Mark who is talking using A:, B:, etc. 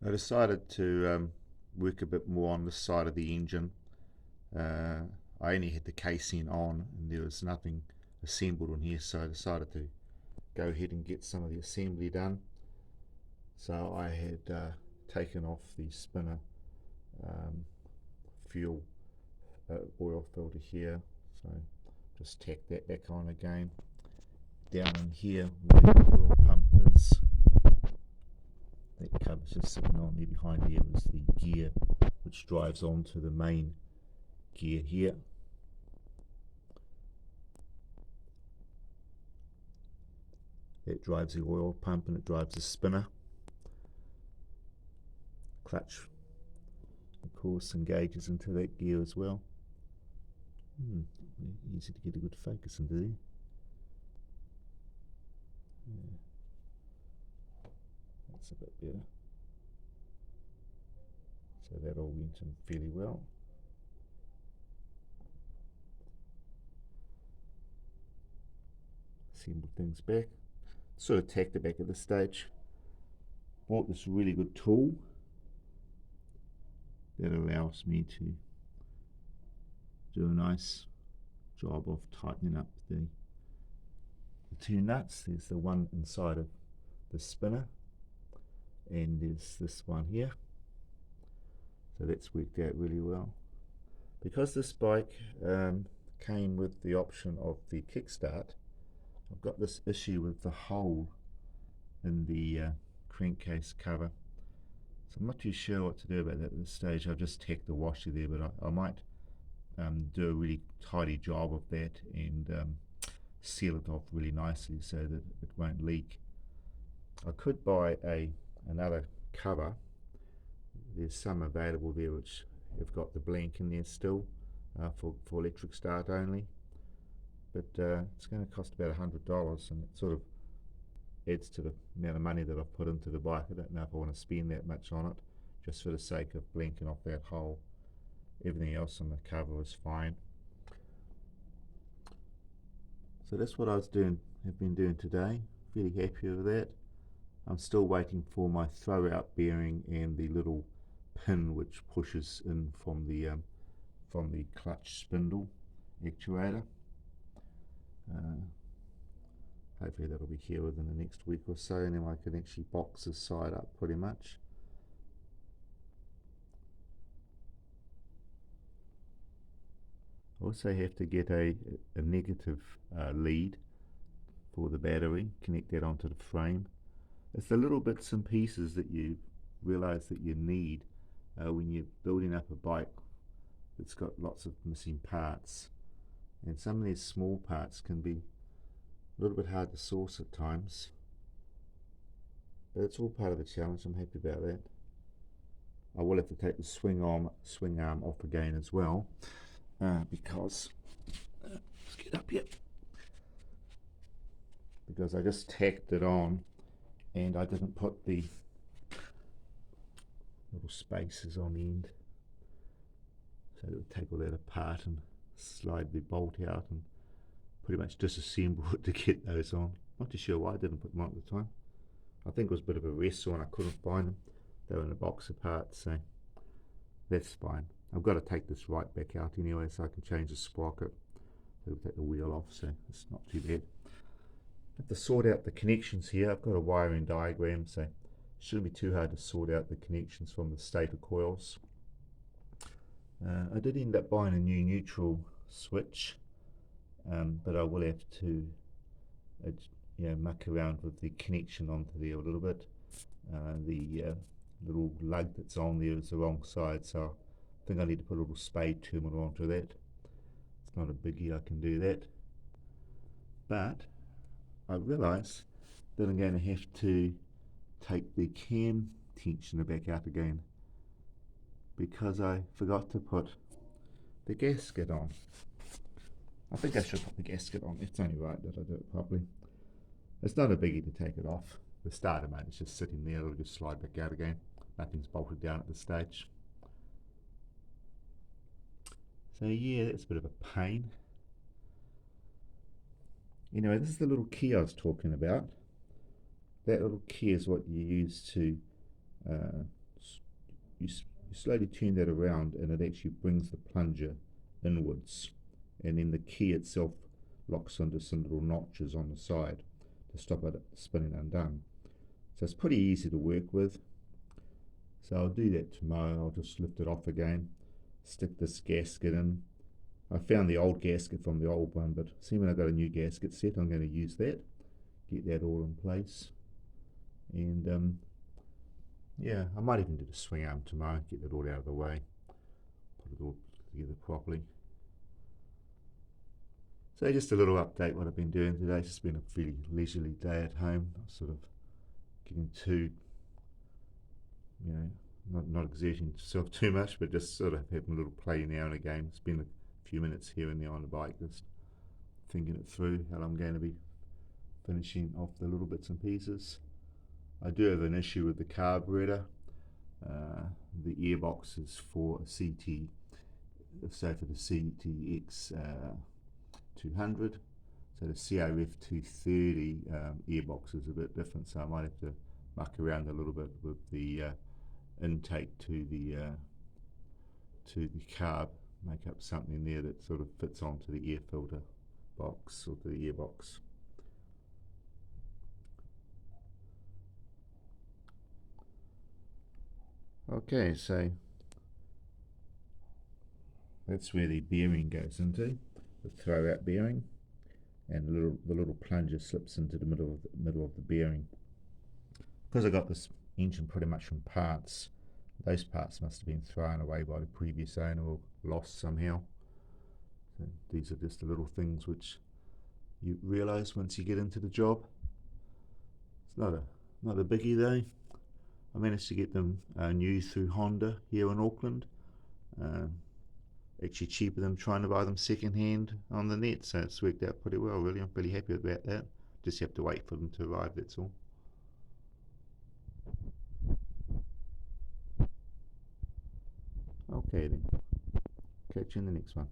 A: I decided to work a bit more on this side of the engine. I only had the casing on and there was nothing assembled on here, so I decided to go ahead and get some of the assembly done. So I had taken off the spinner fuel oil filter here, so just tack that back on again. Down in here where the oil pump is, that cover's just sitting on there. Behind there was the gear which drives onto the main gear here. That drives the oil pump and it drives the spinner. Clutch, of course, engages into that gear as well. Easy to get a good focus into there. Yeah. That's a bit better. So that all went in fairly well. Assembled things back. Sort of tacked it back at this stage. Bought this really good tool that allows me to do a nice job of tightening up the two nuts. There's the one inside of the spinner and there's this one here, so that's worked out really well. Because this bike came with the option of the kickstart, I've got this issue with the hole in the crankcase cover, so I'm not too sure what to do about that at this stage. I've just tacked the washer there, but I might do a really tidy job of that and seal it off really nicely so that it won't leak. I could buy another cover. There's some available there which have got the blank in there still for electric start only, but it's going to cost about $100, and it sort of adds to the amount of money that I've put into the bike. I don't know if I want to spend that much on it just for the sake of blanking off that hole. Everything else on the cover was fine. So that's what have been doing today. Really happy with that. I'm still waiting for my throw out bearing and the little pin which pushes in from the clutch spindle actuator. Hopefully that'll be here within the next week or so, and then I can actually box this side up pretty much. I also have to get a negative lead for the battery, connect that onto the frame. It's the little bits and pieces that you realize that you need when you're building up a bike that's got lots of missing parts, and some of these small parts can be a little bit hard to source at times, but it's all part of the challenge. I'm happy about that. I will have to take the swing arm off again as well, because let's get up here, because I just tacked it on and I didn't put the little spaces on the end, so it would take all that apart and slide the bolt out and pretty much disassemble it to get those on. Not too sure why I didn't put them on at the time. I think it was a bit of a wrestle and I couldn't find them. They were in a box apart, so that's fine. I've got to take this right back out anyway so I can change the sprocket. It'll take the wheel off, so it's not too bad. I have to sort out the connections here. I've got a wiring diagram, so it shouldn't be too hard to sort out the connections from the stator coils. I did end up buying a new neutral switch, but I will have to muck around with the connection onto there a little bit. The little lug that's on there is the wrong side, so I think I need to put a little spade terminal onto that. It's not a biggie, I can do that. But I realise that I'm going to have to take the cam tensioner back out again, because I forgot to put the gasket on. I think I should put the gasket on. It's only right that I do it properly. It's not a biggie to take it off. The starter mate is just sitting there. It'll just slide back out again. Nothing's bolted down at this stage. So yeah, that's a bit of a pain. Anyway, this is the little key I was talking about. That little key is what you use to you slowly turn that around and it actually brings the plunger inwards, and then the key itself locks onto some little notches on the side to stop it spinning undone. So it's pretty easy to work with. So I'll do that tomorrow. I'll just lift it off again, stick this gasket in. I found the old gasket from the old one, but see, when I've got a new gasket set, I'm going to use that, get that all in place. And yeah, I might even do the swing arm tomorrow, get that all out of the way, put it all together properly. So just a little update what I've been doing today. It's just been a fairly leisurely day at home. I'm sort of getting too, you know, not exerting myself too much, but just sort of having a little play now and again. It's been a few minutes here and there on the bike, just thinking it through how I'm going to be finishing off the little bits and pieces. I do have an issue with the carburetor. The airbox is for a CT, so for the CTX 200. So the Crf230 airbox is a bit different, so I might have to muck around a little bit with the intake to the carb, make up something there that sort of fits onto the air filter box or the airbox. Okay, so that's where the bearing goes into, the throw-out bearing, and the little plunger slips into the middle of the bearing. Because I got this engine pretty much from parts, those parts must have been thrown away by the previous owner or lost somehow. So these are just the little things which you realise once you get into the job. It's not a biggie though. I managed to get them new through Honda here in Auckland. Actually cheaper than trying to buy them second hand on the net, so it's worked out pretty well really. I'm pretty happy about that. Just have to wait for them to arrive, that's all. Okay then, catch you in the next one.